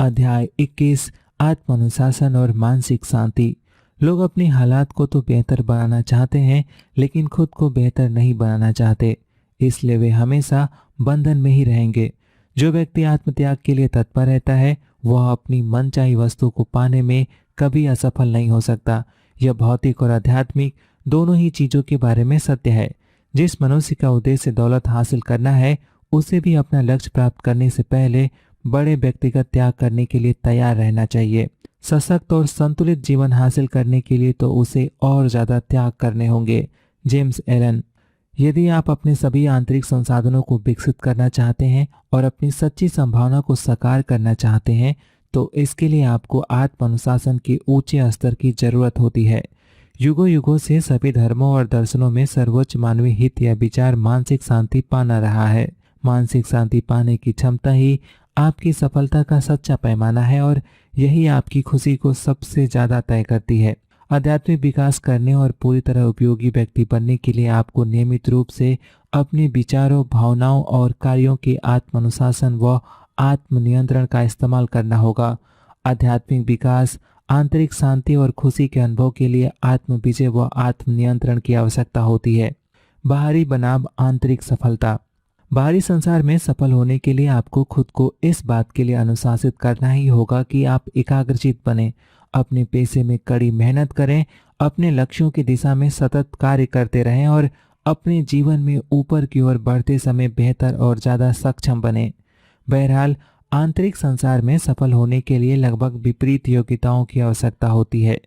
अध्याय 21 आत्मानुशासन और मानसिक शांति। लोग अपने हालात को तो बेहतर बनाना चाहते हैं, लेकिन खुद को बेहतर नहीं बनाना चाहते, इसलिए वे हमेशा बंधन में ही रहेंगे। जो व्यक्ति आत्मत्याग के लिए तत्पर रहता है, वह अपनी मनचाही वस्तु को पाने में कभी असफल नहीं हो सकता। यह भौतिक और आध्यात्मिक दोनों ही चीजों के बारे में सत्य है। जिस मनुष्य का उद्देश्य दौलत हासिल करना है, उसे भी अपना लक्ष्य प्राप्त करने से पहले बड़े व्यक्तिगत त्याग करने के लिए तैयार रहना चाहिए। सशक्त और संतुलित जीवन हासिल करने के लिए तो उसे और ज्यादा त्याग करने होंगे। James Allen. यदि आप अपने सभी आंतरिक संसाधनों को विकसित करना चाहते हैं और अपनी सच्ची संभावना को साकार करना चाहते हैं, तो इसके लिए आपको आत्म अनुशासन के ऊंचे स्तर की जरूरत होती है। युगों युगों से सभी धर्मों और दर्शनों में सर्वोच्च मानवीय हित या विचार मानसिक शांति पाना रहा है। मानसिक शांति पाने की क्षमता ही आपकी सफलता का सच्चा पैमाना है और यही आपकी खुशी को सबसे ज्यादा तय करती है। आध्यात्मिक विकास करने और पूरी तरह उपयोगी व्यक्ति बनने के लिए आपको नियमित रूप से अपने विचारों, भावनाओं और कार्यों के आत्म अनुशासन व आत्मनियंत्रण का इस्तेमाल करना होगा। आध्यात्मिक विकास, आंतरिक शांति और खुशी के अनुभव के लिए आत्म विजय व आत्मनियंत्रण की आवश्यकता होती है। बाहरी बनाम आंतरिक सफलता। बाहरी संसार में सफल होने के लिए आपको खुद को इस बात के लिए अनुशासित करना ही होगा कि आप एकाग्रचित बने, अपने पेशे में कड़ी मेहनत करें, अपने लक्ष्यों की दिशा में सतत कार्य करते रहें और अपने जीवन में ऊपर की ओर बढ़ते समय बेहतर और ज्यादा सक्षम बने। बहरहाल, आंतरिक संसार में सफल होने के लिए लगभग विपरीत योग्यताओं की आवश्यकता होती है।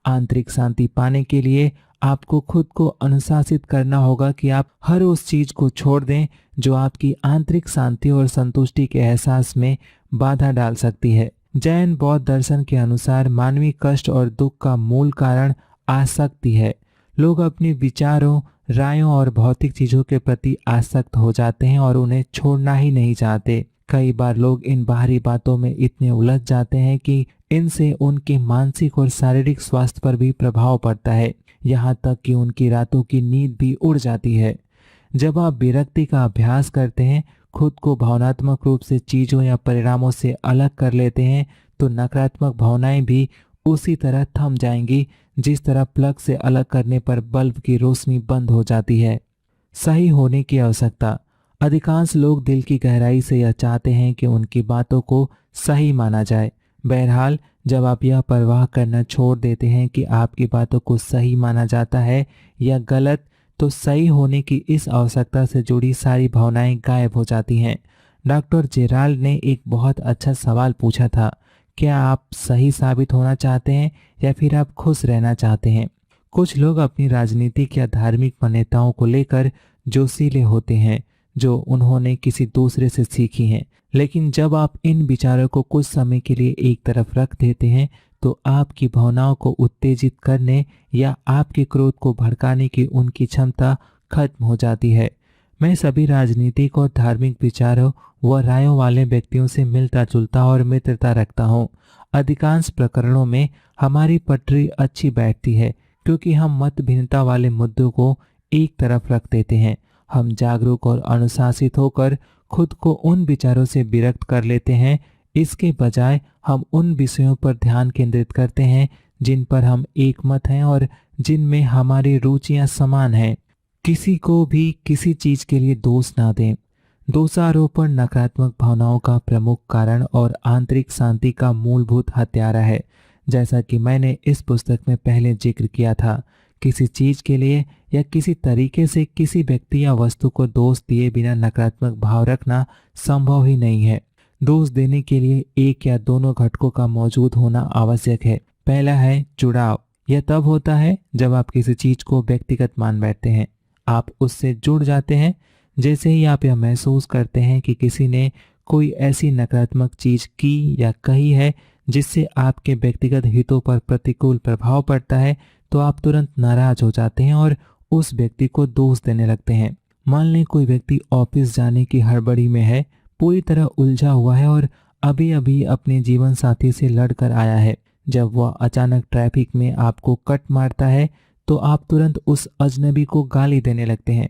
आंतरिक शांति पाने के लिए आपको खुद को अनुशासित करना होगा कि आप हर उस चीज को छोड़ दें जो आपकी आंतरिक शांति और संतुष्टि के एहसास में बाधा डाल सकती है। जैन बौद्ध दर्शन के अनुसार मानवीय कष्ट और दुख का मूल कारण आसक्ति है। लोग अपने विचारों, रायों और भौतिक चीजों के प्रति आसक्त हो जाते हैं और उन्हें छोड़ना ही नहीं चाहते। कई बार लोग इन बाहरी बातों में इतने उलझ जाते हैं कि इनसे उनके मानसिक और शारीरिक स्वास्थ्य पर भी प्रभाव पड़ता है, यहाँ तक कि उनकी रातों की नींद भी उड़ जाती है। जब आप विरक्ति का अभ्यास करते हैं, खुद को भावनात्मक रूप से चीजों या परिणामों से अलग कर लेते हैं, तो नकारात्मक भावनाएं भी उसी तरह थम जाएंगी जिस तरह प्लग से अलग करने पर बल्ब की रोशनी बंद हो जाती है। सही होने की आवश्यकता। अधिकांश लोग दिल की गहराई से यह चाहते हैं कि उनकी बातों को सही माना जाए। बहरहाल, जब आप यह परवाह करना छोड़ देते हैं कि आपकी बातों को सही माना जाता है या गलत, तो सही होने की इस आवश्यकता से जुड़ी सारी भावनाएं गायब हो जाती हैं। डॉक्टर जेराल्ड ने एक बहुत अच्छा सवाल पूछा था, क्या आप सही साबित होना चाहते हैं या फिर आप खुश रहना चाहते हैं? कुछ लोग अपनी राजनीतिक या धार्मिक मान्यताओं को लेकर जोशीले होते हैं जो उन्होंने किसी दूसरे से सीखी हैं, लेकिन जब आप इन विचारों को कुछ समय के लिए एक तरफ रख देते हैं, तो आपकी भावनाओं को उत्तेजित करने या आपके क्रोध को भड़काने की उनकी क्षमता खत्म हो जाती है। मैं सभी राजनीतिक और धार्मिक विचारों व रायों वाले व्यक्तियों से मिलता जुलता और मित्रता रखता हूँ। अधिकांश प्रकरणों में हमारी पटरी अच्छी बैठती है क्योंकि हम मत भिन्नता वाले मुद्दों को एक तरफ रख देते हैं। हम जागरूक और अनुशासित होकर खुद को उन विचारों से विरक्त कर लेते हैं। इसके बजाय हम उन विषयों पर ध्यान केंद्रित करते हैं जिन पर हम एकमत हैं और जिनमें हमारी रुचियां समान हैं। किसी को भी किसी चीज के लिए दोष ना दें। दोषारोपण नकारात्मक भावनाओं का प्रमुख कारण और आंतरिक शांति का मूलभूत हत्यारा है। जैसा कि मैंने इस पुस्तक में पहले जिक्र किया था, किसी चीज के लिए या किसी तरीके से किसी व्यक्ति या वस्तु को दोष दिए बिना नकारात्मक भाव रखना संभव ही नहीं है। दोष देने के लिए एक या दोनों घटकों का मौजूद होना आवश्यक है। पहला है जुड़ाव। यह तब होता है जब आप किसी चीज को व्यक्तिगत मान बैठते हैं। आप उससे जुड़ जाते हैं जैसे ही आप यह महसूस करते हैं कि किसी ने कोई ऐसी नकारात्मक चीज की या कही है जिससे आपके व्यक्तिगत हितों पर प्रतिकूल प्रभाव पड़ता है, तो आप तुरंत नाराज हो जाते हैं और उस व्यक्ति को दोष देने लगते हैं। मान लें कोई व्यक्ति ऑफिस जाने की हड़बड़ी में है, पूरी तरह उलझा हुआ है और अभी अभी अपने जीवन साथी से लड़कर आया है। जब वह अचानक ट्रैफिक में आपको कट मारता है, तो आप तुरंत उस अजनबी को गाली देने लगते हैं।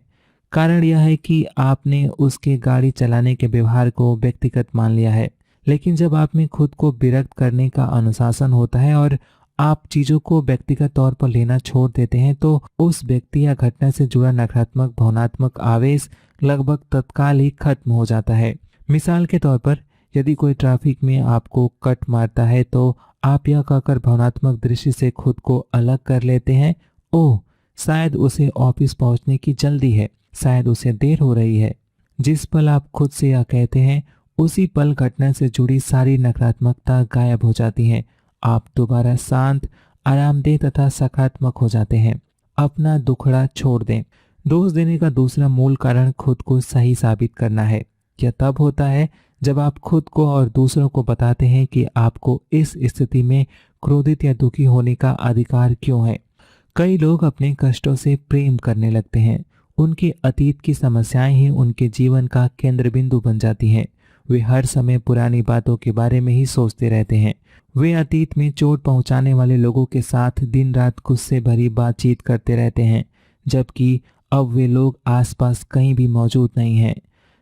कारण यह है कि आपने उसके गाड़ी चलाने के व्यवहार को व्यक्तिगत मान लिया है। लेकिन जब आप में खुद को विरक्त करने का अनुशासन होता है और आप चीजों को व्यक्तिगत तौर पर लेना छोड़ देते हैं, तो उस व्यक्ति या घटना से जुड़ा नकारात्मक भावनात्मक आवेश लगभग तत्काल ही खत्म हो जाता है। मिसाल के तौर पर, यदि कोई ट्रैफिक में आपको कट मारता है तो आप यह कहकर भावनात्मक दृष्टि से खुद को अलग कर लेते हैं, ओह, शायद उसे ऑफिस पहुंचने की जल्दी है, शायद उसे देर हो रही है। जिस पल आप खुद से यह कहते हैं, उसी पल घटना से जुड़ी सारी नकारात्मकता गायब हो जाती है। आप दोबारा शांत, आरामदेह तथा सकारात्मक हो जाते हैं। अपना दुखड़ा छोड़ दें। दोष देने का दूसरा मूल कारण खुद को सही साबित करना है। यह तब होता है जब आप खुद को और दूसरों को बताते हैं कि आपको इस स्थिति में क्रोधित या दुखी होने का अधिकार क्यों है। कई लोग अपने कष्टों से प्रेम करने लगते हैं। उनके अतीत की समस्याएं ही उनके जीवन का केंद्र बिंदु बन जाती हैं। वे हर समय पुरानी बातों के बारे में ही सोचते रहते हैं। वे अतीत में चोट पहुंचाने वाले लोगों के साथ दिन रात गुस्से भरी बातचीत करते रहते हैं, जबकि अब वे लोग आसपास कहीं भी मौजूद नहीं हैं।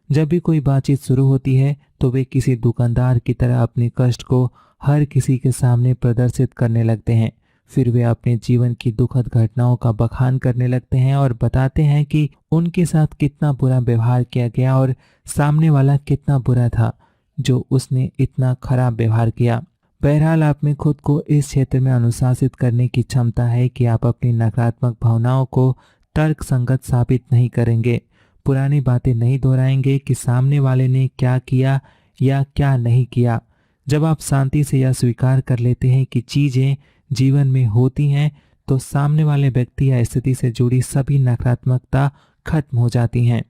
जब भी कोई बातचीत शुरू होती है तो वे किसी दुकानदार की तरह अपने कष्ट को हर किसी के सामने प्रदर्शित करने लगते हैं। फिर वे अपने जीवन की दुखद घटनाओं का बखान करने लगते हैं और बताते हैं कि उनके साथ कितना बुरा व्यवहार किया गया और सामने वाला कितना बुरा था जो उसने इतना खराब व्यवहार किया। बहरहाल, आप में खुद को इस क्षेत्र में अनुशासित करने की क्षमता है कि आप अपनी नकारात्मक भावनाओं को तर्क संगत साबित नहीं करेंगे। पुरानी बातें नहीं दोहराएंगे कि सामने वाले ने क्या किया या क्या नहीं किया। जब आप शांति से यह स्वीकार कर लेते हैं कि चीजें जीवन में होती हैं, तो सामने वाले व्यक्ति या स्थिति से जुड़ी सभी नकारात्मकता खत्म हो जाती हैं।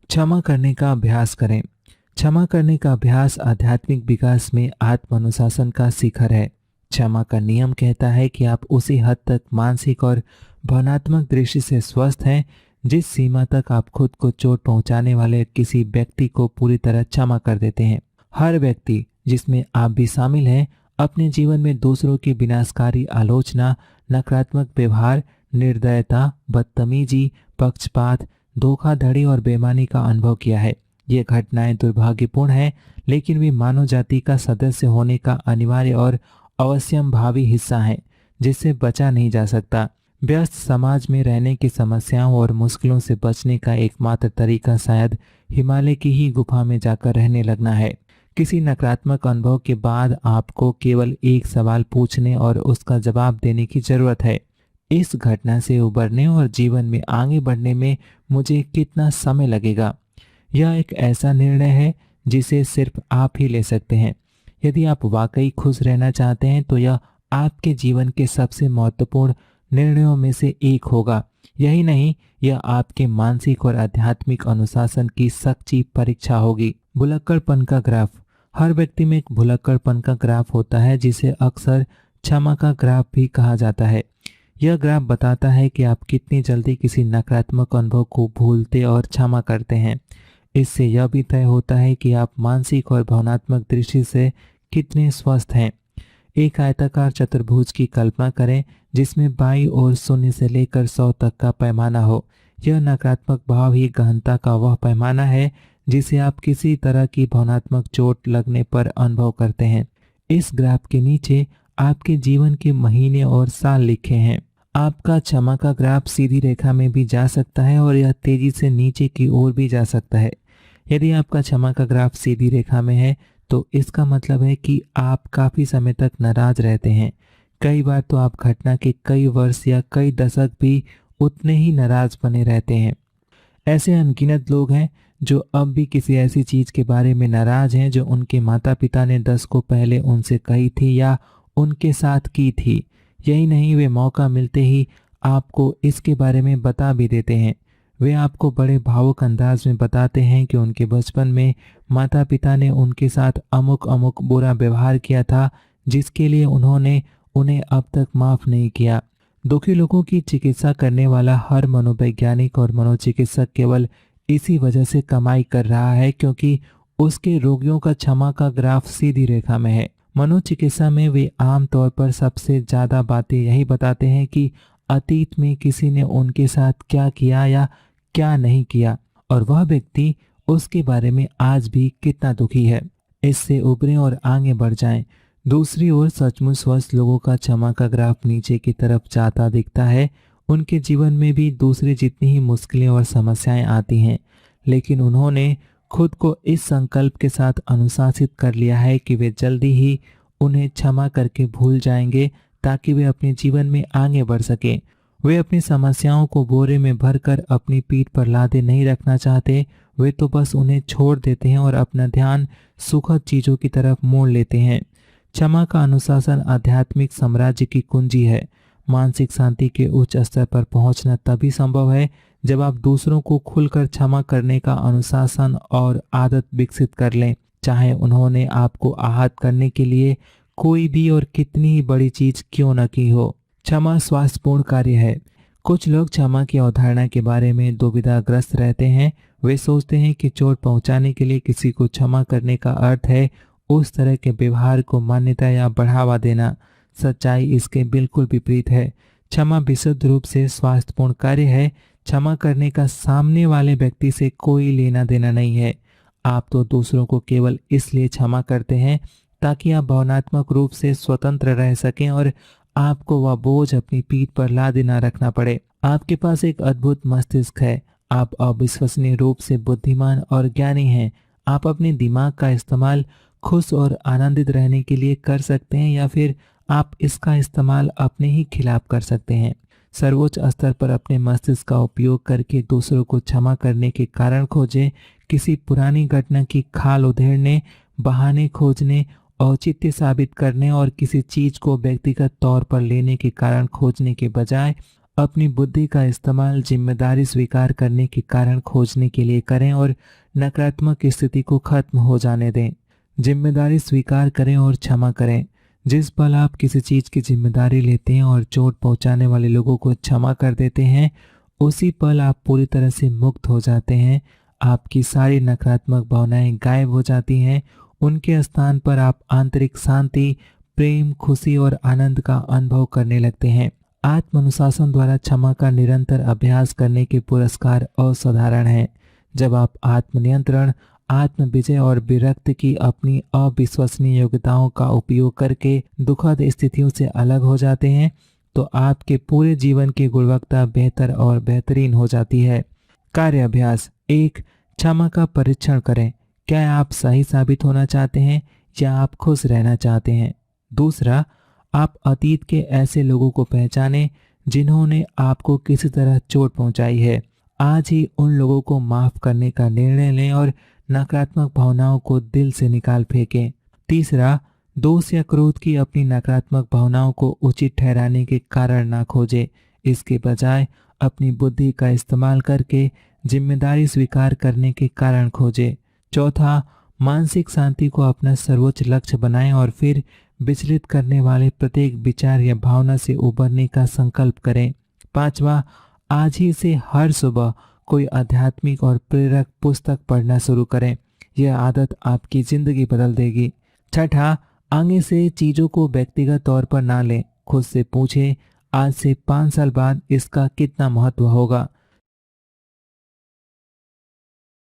क्षमा करने का अभ्यास करें। क्षमा करने का अभ्यास आध्यात्मिक विकास में आत्म अनुशासन का शिखर है। क्षमा का नियम कहता है कि आप उसी हद तक मानसिक और भावनात्मक दृष्टि से स्वस्थ हैं जिस सीमा तक आप खुद को चोट पहुंचाने वाले किसी व्यक्ति को पूरी तरह क्षमा कर देते हैं। हर व्यक्ति, जिसमें आप भी शामिल हैं, अपने जीवन में दूसरों की विनाशकारी आलोचना, नकारात्मक व्यवहार, निर्दयता, बदतमीजी, पक्षपात, धोखाधड़ी और बेईमानी का अनुभव किया है। ये घटनाएं दुर्भाग्यपूर्ण हैं, लेकिन वे मानव जाति का सदस्य होने का अनिवार्य और अवश्यंभावी हिस्सा हैं, जिससे बचा नहीं जा सकता। व्यस्त समाज में रहने की समस्याओं और मुश्किलों से बचने का एकमात्र तरीका शायद हिमालय की ही गुफा में जाकर रहने लगना है। किसी नकारात्मक अनुभव के बाद आपको केवल एक सवाल पूछने और उसका जवाब देने की जरूरत है। इस घटना से उबरने और जीवन में आगे बढ़ने में मुझे कितना समय लगेगा? यह एक ऐसा निर्णय है जिसे सिर्फ आप ही ले सकते हैं। यदि आप वाकई खुश रहना चाहते हैं तो यह आपके जीवन के सबसे महत्वपूर्ण निर्णयों में से एक होगा। यही नहीं, यह आपके मानसिक और आध्यात्मिक अनुशासन की सच्ची परीक्षा होगी। भुलक्कड़पन का ग्राफ। हर व्यक्ति में एक भुलक्कड़पन का ग्राफ होता है, जिसे अक्सर क्षमा का ग्राफ भी कहा जाता है। यह ग्राफ बताता है कि आप कितनी जल्दी किसी नकारात्मक अनुभव को भूलते और क्षमा करते हैं। इससे यह भी तय होता है कि आप मानसिक और भावनात्मक दृष्टि से कितने स्वस्थ हैं। एक आयताकार चतुर्भुज की कल्पना करें जिसमें बाईं ओर 0 से लेकर 100 तक का पैमाना हो। यह नकारात्मक भाव ही गहनता का वह पैमाना है जिसे आप किसी तरह की भावनात्मक चोट लगने पर अनुभव करते हैं। इस ग्राफ के नीचे आपके जीवन के महीने और साल लिखे हैं। आपका क्षमा का ग्राफ सीधी रेखा में भी जा सकता है और यह तेजी से नीचे की ओर भी जा सकता है। यदि आपका क्षमा का ग्राफ सीधी रेखा में है तो इसका मतलब है कि आप काफी समय तक नाराज रहते हैं। कई बार तो आप घटना के कई वर्ष या कई दशक भी उतने ही नाराज बने रहते हैं। ऐसे अनगिनत लोग हैं जो अब भी किसी ऐसी चीज के बारे में नाराज हैं जो उनके माता पिता ने दशकों पहले उनसे कही थी या उनके साथ की थी। यही नहीं, वे मौका मिलते ही आपको इसके बारे में बता भी देते हैं। वे आपको बड़े भावुक अंदाज में बताते हैं कि उनके बचपन में माता पिता ने उनके साथ अमुक अमुक बुरा व्यवहार किया था जिसके लिए उन्होंने उन्हें अब तक माफ नहीं किया। दुखी लोगों की चिकित्सा करने वाला हर मनोवैज्ञानिक और मनोचिकित्सक केवल इसी वजह से कमाई कर रहा है क्योंकि उसके रोगियों का क्षमा का ग्राफ सीधी रेखा में है। मनोचिकित्सा में वे आमतौर पर सबसे ज्यादा बातें यही बताते हैं कि अतीत में किसी ने उनके साथ क्या किया या क्या नहीं किया और वह व्यक्ति उसके बारे में आज भी कितना दुखी है। इससे उभरें और आगे बढ़ जाएं। दूसरी ओर सचमुच स्वस्थ लोगों का क्षमा का ग्राफ नीचे की तरफ जाता दिखता है। उनके जीवन में भी दूसरे जितनी ही मुश्किलें और समस्याएं आती हैं, लेकिन उन्होंने खुद को इस संकल्प के साथ अनुशासित कर लिया है कि वे जल्दी ही उन्हें क्षमा करके भूल जाएंगे, ताकि वे अपने जीवन में आगे बढ़ सकें। वे अपनी समस्याओं को बोरे में भरकर अपनी पीठ पर लादे नहीं रखना चाहते। वे तो बस उन्हें छोड़ देते हैं और अपना ध्यान सुखद चीजों की तरफ मोड़ लेते हैं। क्षमा का अनुशासन आध्यात्मिक साम्राज्य की कुंजी है। मानसिक शांति के उच्च स्तर पर पहुंचना तभी संभव है जब आप दूसरों को खुलकर क्षमा करने का अनुशासन और आदत विकसित कर लें, चाहे उन्होंने आपको आहत करने के लिए कोई भी और कितनी ही बड़ी चीज क्यों न की हो। क्षमा स्वास्थ्यपूर्ण कार्य है। कुछ लोग क्षमा की अवधारणा के बारे में दुविधाग्रस्त रहते हैं। वे सोचते हैं कि चोट पहुंचाने के लिए किसी को क्षमा करने का अर्थ है उस तरह के व्यवहार को मान्यता या बढ़ावा देना। सच्चाई इसके बिल्कुल विपरीत है। क्षमा विशुद्ध रूप से स्वास्थ्यपूर्ण कार्य है। क्षमा करने का सामने वाले व्यक्ति से कोई लेना देना नहीं है। आप तो दूसरों को केवल इसलिए क्षमा करते हैं ताकि आप भावनात्मक रूप से स्वतंत्र रह सकें और आपको वह बोझ अपनी पीठ पर लादे ना रखना पड़े। आपके पास एक अद्भुत मस्तिष्क है। आप अविश्वसनीय रूप से बुद्धिमान और ज्ञानी हैं। आप अपने दिमाग का इस्तेमाल खुश और आनंदित रहने के लिए कर सकते हैं, या फिर आप इसका इस्तेमाल अपने ही खिलाफ कर सकते हैं। सर्वोच्च स्तर पर अपने मस्तिष्क का उपयोग करके दूसरों को क्षमा करने के कारण खोजें। किसी पुरानी घटना की खाल उधेड़ने, बहाने खोजने, औचित्य साबित करने और किसी चीज को व्यक्तिगत तौर पर लेने के कारण खोजने के बजाय अपनी बुद्धि का इस्तेमाल जिम्मेदारी स्वीकार करने के कारण खोजने के लिए करें और नकारात्मक स्थिति को खत्म हो जाने दें। जिम्मेदारी स्वीकार करें और क्षमा करें। जिस पल आप किसी चीज की जिम्मेदारी लेते हैं और चोट पहुंचाने वाले लोगों को क्षमा कर देते हैं, उसी पल आप पूरी तरह से मुक्त हो जाते हैं। आपकी सारी नकारात्मक भावनाएं गायब हो जाती हैं। उनके स्थान पर आप आंतरिक शांति, प्रेम, खुशी और आनंद का अनुभव करने लगते हैं। आत्म अनुशासन द्वारा क्षमा का निरंतर अभ्यास करने के पुरस्कार असाधारण हैं। जब आप आत्मनियंत्रण, आत्म विजय और विरक्ति की अपनी अविश्वसनीय योग्यताओं का उपयोग करके दुखद स्थितियों से अलग हो जाते हैं, तो आपके पूरे जीवन की गुणवत्ता बेहतर और बेहतरीन हो जाती है। कार्य अभ्यास 1, क्षमा का परीक्षण करें। क्या आप सही साबित होना चाहते हैं या आप खुश रहना चाहते हैं? दूसरा, आप अतीत के ऐसे लोगों को पहचानें जिन्होंने आपको किसी तरह चोट पहुंचाई है। आज ही उन लोगों को माफ करने का निर्णय लें और नकारात्मक भावनाओं को दिल से निकाल फेंकें। तीसरा, दोष या क्रोध की अपनी नकारात्मक भावनाओं को उचित ठहराने के कारण ना खोजें। इसके बजाय अपनी बुद्धि का इस्तेमाल करके जिम्मेदारी स्वीकार करने के कारण खोजें। चौथा, मानसिक शांति को अपना सर्वोच्च लक्ष्य बनाएं और फिर विचलित करने वाले प्रत्येक विचार या भावना से उबरने का संकल्प करें। पांचवा, आज ही से हर सुबह कोई आध्यात्मिक और प्रेरक पुस्तक पढ़ना शुरू करें। यह आदत आपकी जिंदगी बदल देगी। छठा, आगे से चीजों को व्यक्तिगत तौर पर ना लें। खुद से पूछें, आज से 5 साल बाद इसका कितना महत्व होगा।